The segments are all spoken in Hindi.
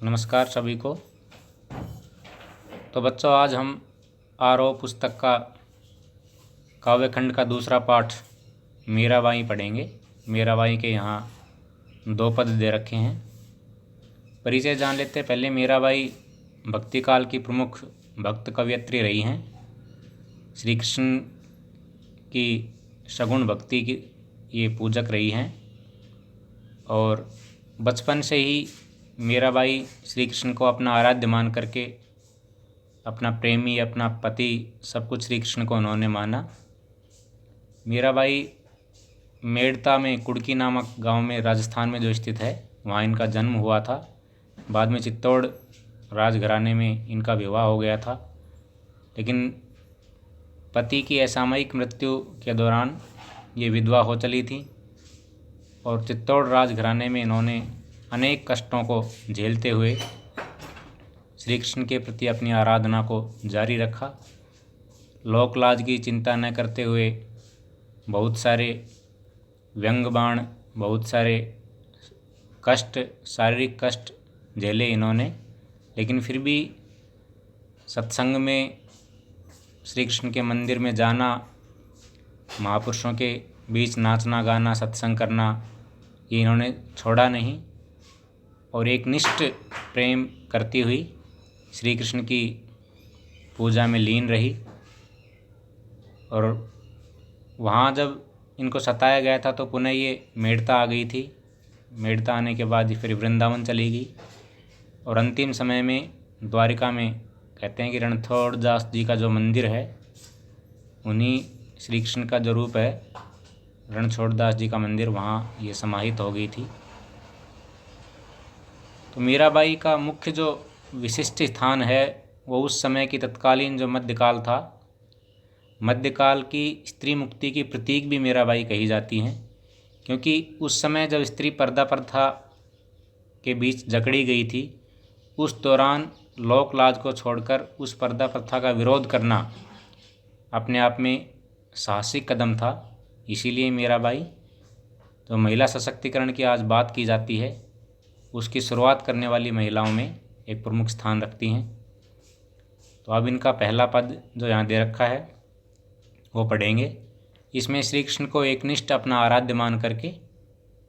नमस्कार सभी को। तो बच्चों, आज हम आरोह पुस्तक का काव्यखंड का दूसरा पाठ मीराबाई पढ़ेंगे। मीराबाई के यहाँ 2 पद दे रखे हैं। परिचय जान लेते हैं। पहले मीराबाई भक्ति काल की प्रमुख भक्त कवयित्री रही हैं। श्री कृष्ण की सगुण भक्ति की ये पूजक रही हैं और बचपन से ही मीराबाई श्री कृष्ण को अपना आराध्य मान करके अपना प्रेमी, अपना पति, सब कुछ श्री कृष्ण को उन्होंने माना। मीराबाई मेड़ता में कुड़की नामक गांव में, राजस्थान में जो स्थित है, वहाँ इनका जन्म हुआ था। बाद में चित्तौड़ राजघराने में इनका विवाह हो गया था, लेकिन पति की असामयिक मृत्यु के दौरान ये विधवा हो चली थी और चित्तौड़ राजघराने में इन्होंने अनेक कष्टों को झेलते हुए श्री कृष्ण के प्रति अपनी आराधना को जारी रखा। लोकलाज की चिंता न करते हुए बहुत सारे व्यंग बाण, बहुत सारे कष्ट, शारीरिक कष्ट झेले इन्होंने, लेकिन फिर भी सत्संग में, श्री कृष्ण के मंदिर में जाना, महापुरुषों के बीच नाचना गाना, सत्संग करना, ये इन्होंने छोड़ा नहीं और एक निष्ठ प्रेम करती हुई श्री कृष्ण की पूजा में लीन रही। और वहाँ जब इनको सताया गया था तो पुनः ये मेड़ता आ गई थी। मेड़ता आने के बाद फिर वृंदावन चली गई और अंतिम समय में द्वारिका में, कहते हैं कि रणछोड़दास जी का जो मंदिर है, उन्हीं श्री कृष्ण का जो रूप है, रणछोड़दास जी का मंदिर, वहाँ ये समाहित हो गई थी। तो मीराबाई का मुख्य जो विशिष्ट स्थान है वो उस समय की तत्कालीन जो मध्यकाल था, मध्यकाल की स्त्री मुक्ति की प्रतीक भी मीराबाई कही जाती हैं, क्योंकि उस समय जब स्त्री पर्दा प्रथा के बीच जकड़ी गई थी, उस दौरान लोक लाज को छोड़कर उस पर्दा प्रथा का विरोध करना अपने आप में साहसिक कदम था। इसीलिए मीराबाई, तो महिला सशक्तिकरण की आज बात की जाती है, उसकी शुरुआत करने वाली महिलाओं में एक प्रमुख स्थान रखती हैं। तो अब इनका पहला पद जो यहाँ दे रखा है वो पढ़ेंगे। इसमें श्री कृष्ण को एकनिष्ठ अपना आराध्य मान करके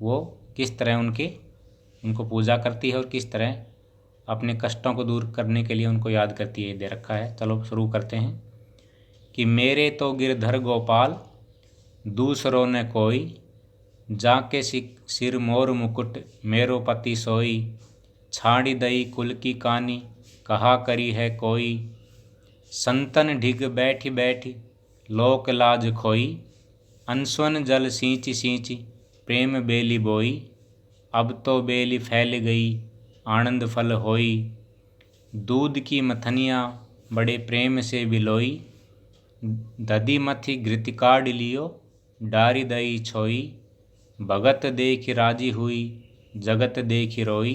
वो किस तरह उनको पूजा करती है और किस तरह अपने कष्टों को दूर करने के लिए उनको याद करती है, दे रखा है। चलो शुरू करते हैं। कि मेरे तो गिरधर गोपाल, दूसरों ने कोई, जाके सिर मोर मुकुट, मेरो पति सोई, छाड़ी दई कुल की कानी, कहा करी है कोई, संतन ढिग बैठी बैठी, लोक लाज खोई, अनस्वन जल सींची सींची, प्रेम बेली बोई, अब तो बेली फैल गई, आनंद फल होई, दूध की मथनिया बड़े प्रेम से बिलोई, दधी मथी घृत काढ़ लियो, डारी दई छोई, भगत देखी राजी हुई, जगत देखी रोई,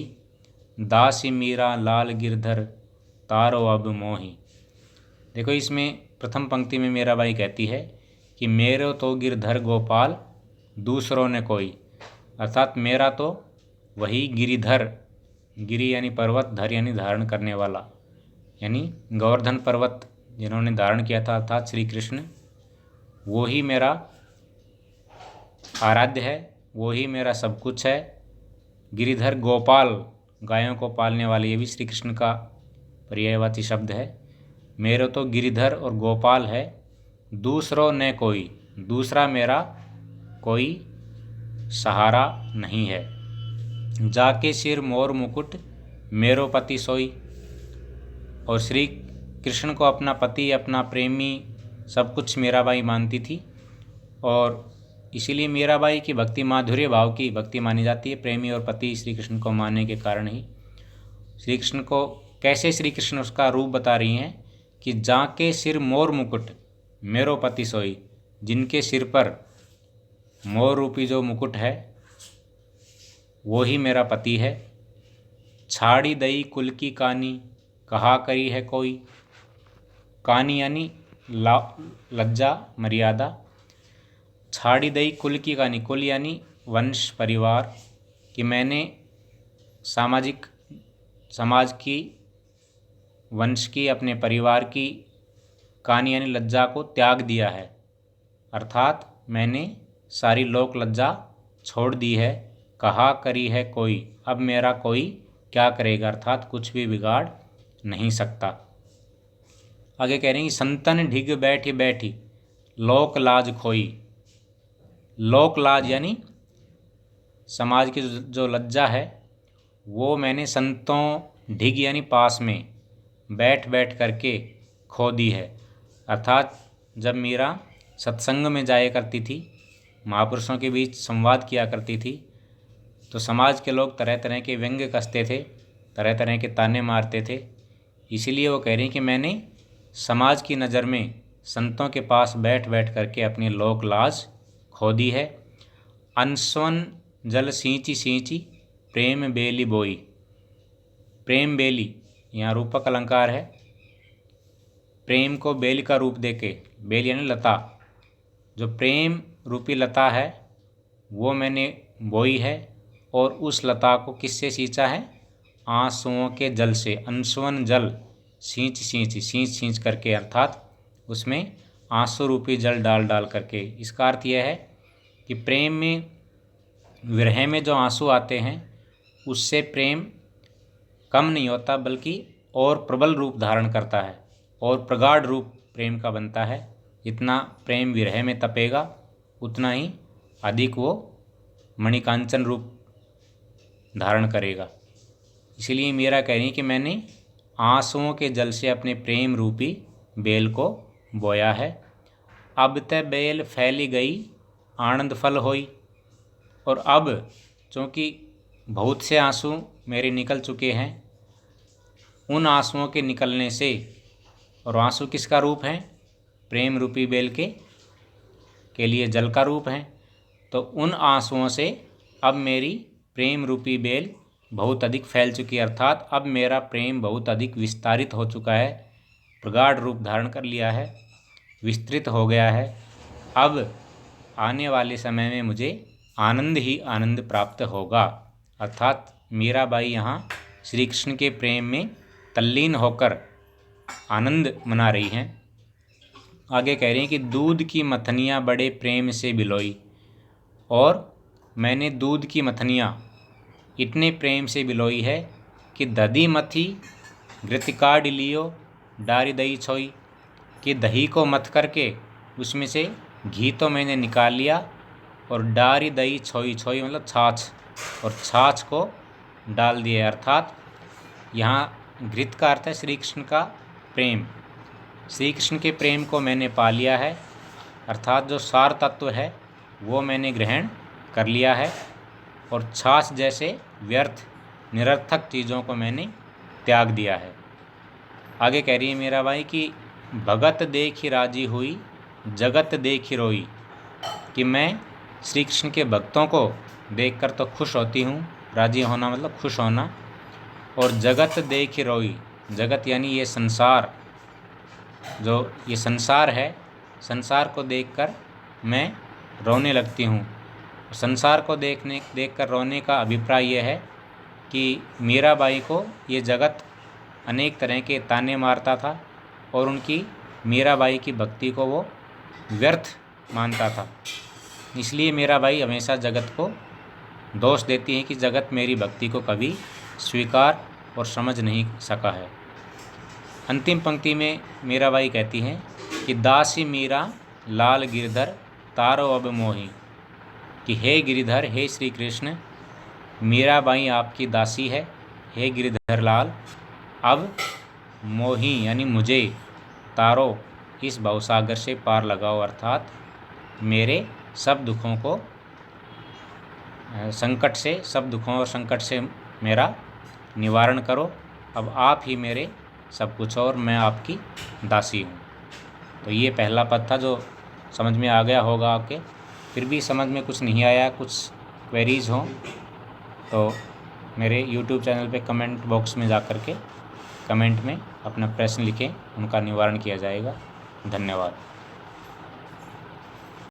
दासी मीरा लाल गिरधर, तारो अब मोही। देखो, इसमें प्रथम पंक्ति में मीराबाई कहती है कि मेरो तो गिरधर गोपाल, दूसरों ने कोई, अर्थात मेरा तो वही गिरिधर, गिरि यानी पर्वत, धर यानी धारण करने वाला, यानी गोवर्धन पर्वत जिन्होंने धारण किया था, अर्थात श्री कृष्ण, वो ही मेरा आराध्य है, वो ही मेरा सब कुछ है। गिरिधर गोपाल, गायों को पालने वाले, ये भी श्री कृष्ण का पर्यायवाची शब्द है। मेरा तो गिरिधर और गोपाल है, दूसरों ने कोई, दूसरा मेरा कोई सहारा नहीं है। जाके सिर मोर मुकुट, मेरो पति सोई, और श्री कृष्ण को अपना पति, अपना प्रेमी, सब कुछ मीराबाई मानती थी और इसीलिए मीराबाई की भक्ति माधुर्य भाव की भक्ति मानी जाती है। प्रेमी और पति श्री कृष्ण को मानने के कारण ही श्री कृष्ण को, कैसे श्री कृष्ण उसका रूप बता रही हैं कि जाके सिर मोर मुकुट, मेरो पति सोई, जिनके सिर पर मोर रूपी जो मुकुट है वो ही मेरा पति है। छाड़ी दई कुल की कानी, कहा करी है कोई, कानी यानी लज्जा, मर्यादा, छाड़ी दई कुल की कहानी, कुल यानी वंश परिवार, कि मैंने सामाजिक समाज की, वंश की, अपने परिवार की कानी यानी लज्जा को त्याग दिया है। अर्थात मैंने सारी लोक लज्जा छोड़ दी है। कहा करी है कोई, अब मेरा कोई क्या करेगा, अर्थात कुछ भी बिगाड़ नहीं सकता। आगे कह रहे हैं कि संतन ढिग बैठी बैठी लोक लाज खोई। लोक लाज यानी समाज की जो लज्जा है वो मैंने संतों ढिग यानी पास में बैठ बैठ करके खो दी है। अर्थात जब मीरा सत्संग में जाया करती थी, महापुरुषों के बीच संवाद किया करती थी, तो समाज के लोग तरह तरह के व्यंग्य कसते थे, तरह तरह के ताने मारते थे। इसीलिए वो कह रही कि मैंने समाज की नज़र में संतों के पास बैठ बैठ करके अपनी लोक लाज खो दी है। अनस्वन जल सींची सींची प्रेम बेली बोई। प्रेम बेली यहाँ रूपक अलंकार है। प्रेम को बेल का रूप देके, बेल यानी लता, जो प्रेम रूपी लता है वो मैंने बोई है। और उस लता को किससे सींचा है? आंसुओं के जल से। अंशुवन जल सींच सींच सींच सींच करके, अर्थात उसमें आंसू रूपी जल डाल डाल करके। इसका अर्थ यह है कि प्रेम में, विरह में जो आंसू आते हैं उससे प्रेम कम नहीं होता, बल्कि और प्रबल रूप धारण करता है और प्रगाढ़ रूप प्रेम का बनता है। जितना प्रेम विरह में तपेगा उतना ही अधिक वो मणिकांचन रूप धारण करेगा। इसीलिए मीरा कह रही कि मैंने आंसुओं के जल से अपने प्रेम रूपी बेल को बोया है। अब ते बेल फैली गई आनंद फल होई। और अब चूँकि बहुत से आंसू मेरे निकल चुके हैं, उन आंसुओं के निकलने से, और आंसू किसका रूप है? प्रेम रूपी बेल के लिए जल का रूप है। तो उन आंसुओं से अब मेरी प्रेम रूपी बेल बहुत अधिक फैल चुकी है, अर्थात अब मेरा प्रेम बहुत अधिक विस्तारित हो चुका है, प्रगाढ़ रूप धारण कर लिया है, विस्तृत हो गया है। अब आने वाले समय में मुझे आनंद ही आनंद प्राप्त होगा। अर्थात मीराबाई यहाँ श्री कृष्ण के प्रेम में तल्लीन होकर आनंद मना रही हैं। आगे कह रही हैं कि दूध की मथनियाँ बड़े प्रेम से बिलोई। और मैंने दूध की मथनियाँ इतने प्रेम से बिलोई है कि दधी मथी घृतिका डिलियो डारी दही छोई, कि दही को मथ करके उसमें से घी तो मैंने निकाल लिया, और डारी दही छोई, छोई मतलब छाछ, और छाछ को डाल दिया। अर्थात यहाँ घृत का अर्थ है श्री कृष्ण का प्रेम। श्री कृष्ण के प्रेम को मैंने पा लिया है, अर्थात जो सार तत्व है वो मैंने ग्रहण कर लिया है, और छाछ जैसे व्यर्थ निरर्थक चीज़ों को मैंने त्याग दिया है। आगे कह रही है मीराबाई कि भगत देखी राजी हुई जगत देखी रोई, कि मैं श्री कृष्ण के भक्तों को देखकर तो खुश होती हूँ, राजी होना मतलब खुश होना, और जगत देखी रोई, जगत यानी ये संसार, जो ये संसार है, संसार को देखकर मैं रोने लगती हूँ। संसार को देखकर रोने का अभिप्राय यह है कि मीराबाई को ये जगत अनेक तरह के ताने मारता था और उनकी, मीराबाई की भक्ति को वो व्यर्थ मानता था। इसलिए मीराबाई हमेशा जगत को दोष देती है कि जगत मेरी भक्ति को कभी स्वीकार और समझ नहीं सका है। अंतिम पंक्ति में मीराबाई कहती हैं कि दासी मीरा लाल गिरधर तारो अब मोही, कि हे गिरिधर, हे श्री कृष्ण, मीराबाई आपकी दासी है, हे गिरिधर लाल, अब मोही यानी मुझे, तारो इस भवसागर से पार लगाओ, अर्थात मेरे सब दुखों को, संकट से, सब दुखों और संकट से मेरा निवारण करो। अब आप ही मेरे सब कुछ और मैं आपकी दासी हूँ। तो ये पहला पद था जो समझ में आ गया होगा आपके। फिर भी समझ में कुछ नहीं आया, कुछ क्वेरीज हों तो मेरे YouTube चैनल पे कमेंट बॉक्स में जा कर के कमेंट में अपना प्रश्न लिखें, उनका निवारण किया जाएगा। धन्यवाद।